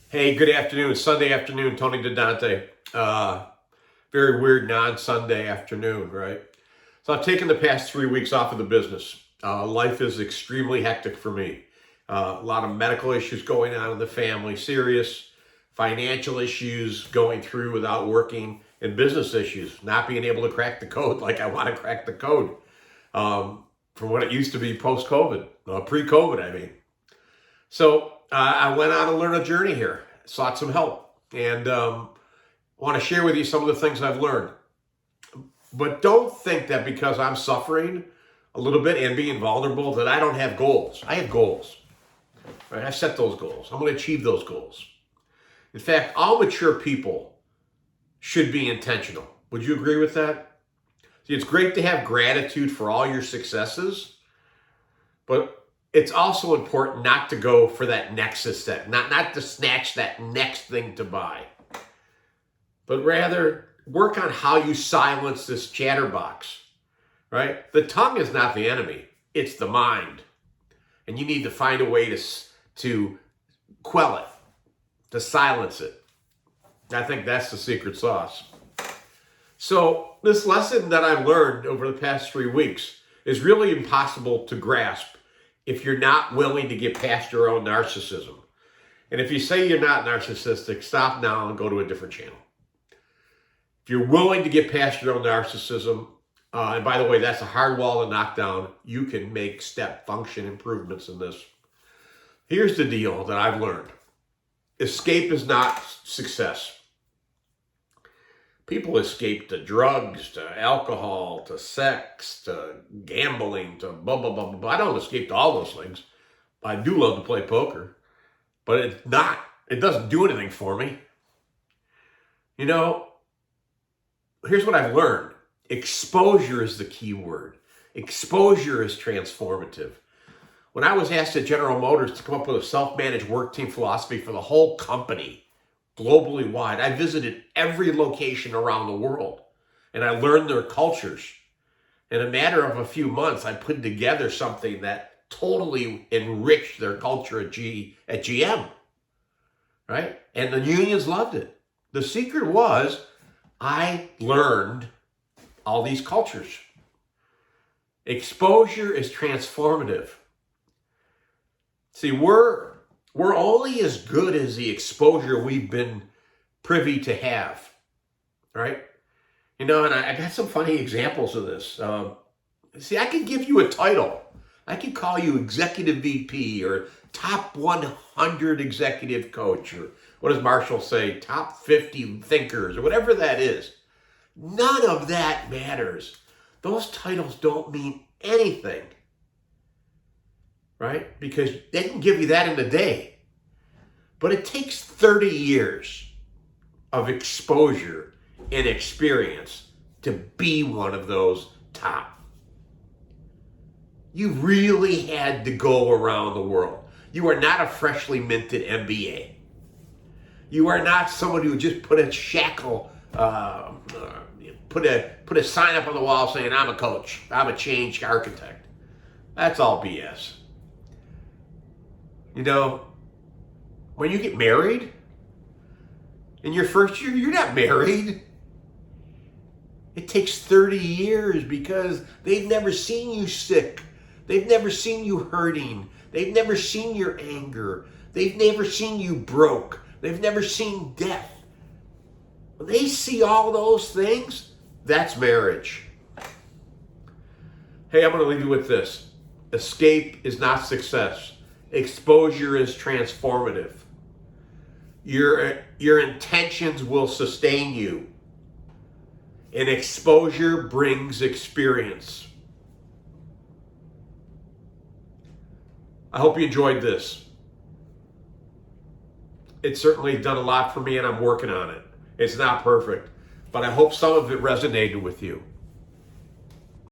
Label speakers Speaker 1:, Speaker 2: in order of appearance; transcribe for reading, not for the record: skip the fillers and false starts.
Speaker 1: Hey, good afternoon. Sunday afternoon, Tony DeDante. Very weird non-Sunday afternoon, right? So I've taken the past 3 weeks off of the business. Life is extremely hectic for me. A lot of medical issues going on in the family, serious financial issues going through without working, and business issues, not being able to crack the code like I want to crack the code from what it used to be post-COVID, pre-COVID, I mean. So I went on a learn a journey here, sought some help, and want to share with you some of the things I've learned. But don't think that because I'm suffering a little bit and being vulnerable that I don't have goals. I have goals. Right? I set those goals. I'm going to achieve those goals. In fact, all mature people should be intentional. Would you agree with that? See, it's great to have gratitude for all your successes, but it's also important not to go for that next step, not to snatch that next thing to buy, but rather work on how you silence this chatterbox, right? The tongue is not the enemy, it's the mind. And you need to find a way to quell it, to silence it. I think that's the secret sauce. So this lesson that I've learned over the past 3 weeks is really impossible to grasp if you're not willing to get past your own narcissism. And if you say you're not narcissistic, stop now and go to a different channel. If you're willing to get past your own narcissism, and by the way, that's a hard wall to knock down, you can make step function improvements in this. Here's the deal that I've learned. Escape is not success. People escape to drugs, to alcohol, to sex, to gambling, to blah, blah, blah, blah. I don't escape to all those things. I do love to play poker, but it doesn't do anything for me. You know, here's what I've learned. Exposure is the key word. Exposure is transformative. When I was asked at General Motors to come up with a self-managed work team philosophy for the whole company, globally wide, I visited every location around the world and I learned their cultures. In a matter of a few months, I put together something that totally enriched their culture at GM, right? And the unions loved it. The secret was I learned all these cultures. Exposure is transformative. See, we're only as good as the exposure we've been privy to have, right? You know, and I got some funny examples of this. See, I could give you a title. I could call you executive VP or top 100 executive coach, or what does Marshall say, top 50 thinkers, or whatever that is. None of that matters. Those titles don't mean anything, right? Because they can give you that in a day. But it takes 30 years of exposure and experience to be one of those top. You really had to go around the world. You are not a freshly minted MBA. You are not someone who just put a shackle, put a sign up on the wall saying, I'm a coach, I'm a change architect. That's all BS. You know, when you get married, in your first year, you're not married. It takes 30 years because they've never seen you sick. They've never seen you hurting. They've never seen your anger. They've never seen you broke. They've never seen death. When they see all those things, that's marriage. Hey, I'm going to leave you with this. Escape is not success. Exposure is transformative. Your intentions will sustain you. And exposure brings experience. I hope you enjoyed this. It's certainly done a lot for me and I'm working on it. It's not perfect, but I hope some of it resonated with you.